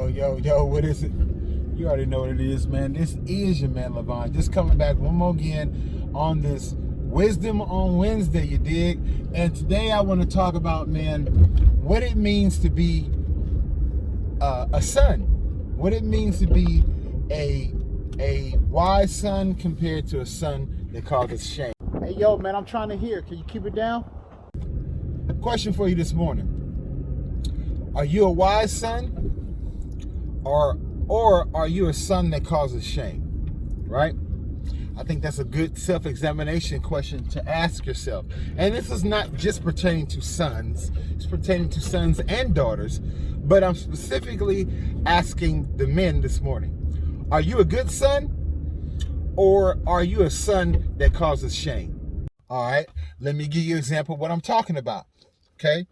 Yo, what is it? You already know what it is, man. This is your man, Levon. Just coming back one more again on this Wisdom on Wednesday, you dig? And today I want to talk about, man, what it means to be a son. What it means to be a wise son compared to a son that causes shame. Hey, yo, man, I'm trying to hear. Can you keep it down? Question for you this morning. Are you a wise son? Or are you a son that causes shame? Right? I think that's a good self-examination question to ask yourself. And this is not just pertaining to sons. It's pertaining to sons and daughters. But I'm specifically asking the men this morning. Are you a good son? Or are you a son that causes shame? All right. Let me give you an example of what I'm talking about. Okay.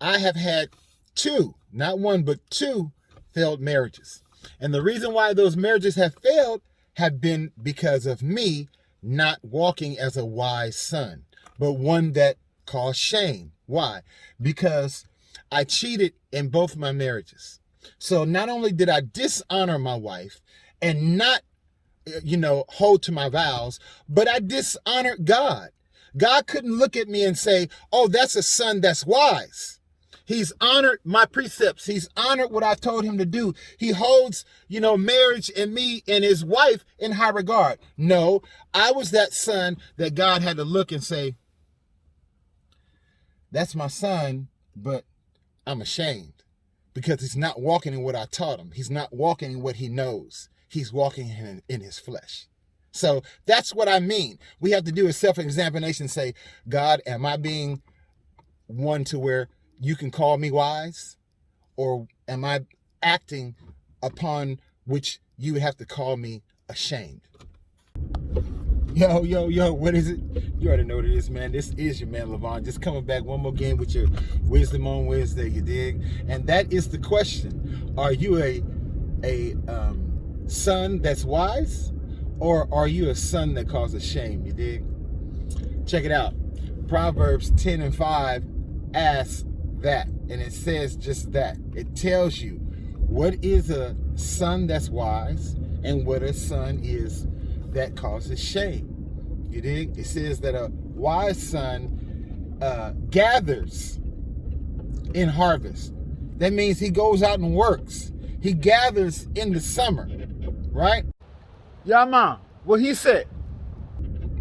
I have had two, not one, but two failed marriages. And the reason why those marriages have failed have been because of me not walking as a wise son, but one that caused shame. Why? Because I cheated in both my marriages. So not only did I dishonor my wife and not, hold to my vows, but I dishonored God. God couldn't look at me and say, oh, that's a son that's wise. He's honored my precepts. He's honored what I told him to do. He holds, marriage and me and his wife in high regard. No, I was that son that God had to look and say, that's my son, but I'm ashamed because he's not walking in what I taught him. He's not walking in what he knows. He's walking in his flesh. So that's what I mean. We have to do a self-examination and say, God, am I being one to where you can call me wise, or am I acting upon which you would have to call me ashamed? Yo, what is it? You already know what it is, man. This is your man, Levon. Just coming back one more again with your Wisdom on Wednesday, you dig? And that is the question. Are you a son that's wise, or are you a son that causes shame, you dig? Check it out. Proverbs 10:5 asks that, and it says just that. It tells you what is a son that's wise and what a son is that causes shame. You dig? It says that a wise son gathers in harvest. That means he goes out and works. He gathers in the summer, right? Yeah, man. What he said.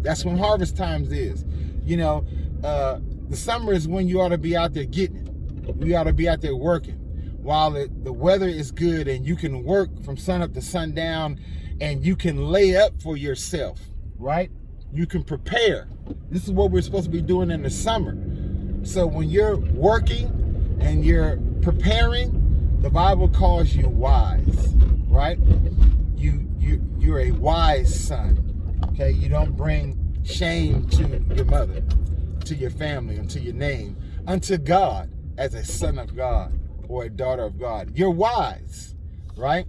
That's when harvest times is. The summer is when you ought to be out there getting it. You ought to be out there working while the weather is good and you can work from sun up to sundown and you can lay up for yourself, right? You can prepare. This is what we're supposed to be doing in the summer. So when you're working and you're preparing, the Bible calls you wise, right? You're a wise son, okay? You don't bring shame to your mother, to your family, and to your name, unto God as a son of God or a daughter of God. You're wise, right?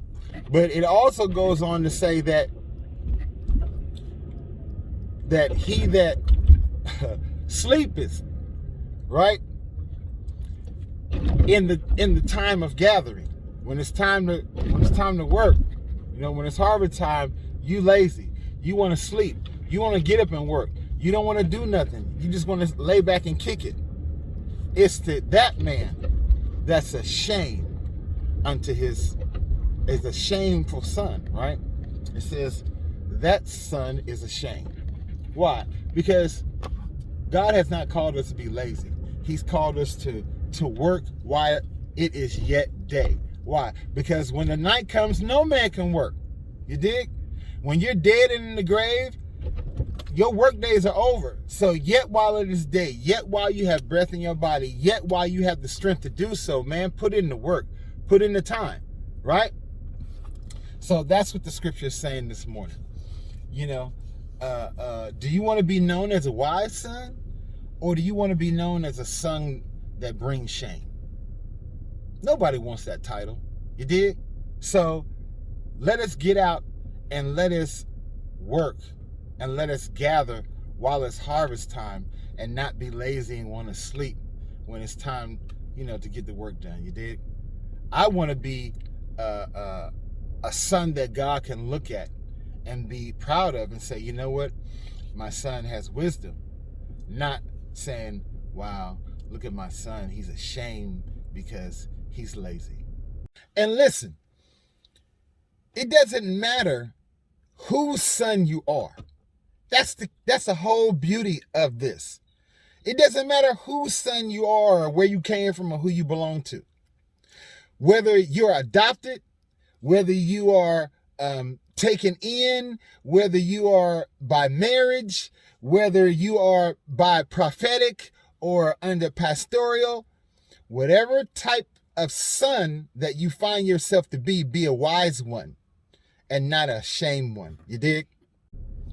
But it also goes on to say that he that sleepeth, right, in the time of gathering, when it's time to work, when it's harvest time, you lazy, you want to sleep, you want to get up and work, you don't want to do nothing, you just want to lay back and kick it. It's to that man that's a shame unto is a shameful son, right? It says that son is ashamed. Why? Because God has not called us to be lazy. He's called us to work while it is yet day. Why? Because when the night comes, no man can work. You dig? When you're dead and in the grave, your work days are over. So yet while it is day, yet while you have breath in your body, yet while you have the strength to do so, man, put in the work, put in the time, right? So that's what the scripture is saying this morning. Do you want to be known as a wise son, or do you want to be known as a son that brings shame? Nobody wants that title. You dig? So let us get out and let us work and let us gather while it's harvest time and not be lazy and want to sleep when it's time to get the work done. You dig? I want to be a son that God can look at and be proud of and say, you know what? My son has wisdom. Not saying, wow, look at my son. He's ashamed because he's lazy. And listen, it doesn't matter whose son you are. That's the whole beauty of this. It doesn't matter whose son you are or where you came from or who you belong to. Whether you're adopted, whether you are taken in, whether you are by marriage, whether you are by prophetic or under pastoral, whatever type of son that you find yourself to be a wise one and not a shamed one. You dig?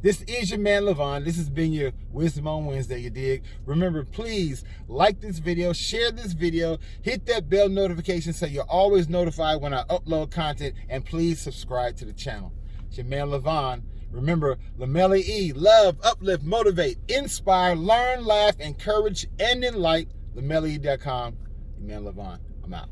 This is your man, Levon. This has been your Wisdom on Wednesday, you dig? Remember, please like this video, share this video, hit that bell notification so you're always notified when I upload content, and please subscribe to the channel. It's your man, Levon. Remember, Lameli E, love, uplift, motivate, inspire, learn, laugh, encourage, and enlighten. LameliE.com. Your man, Levon. I'm out.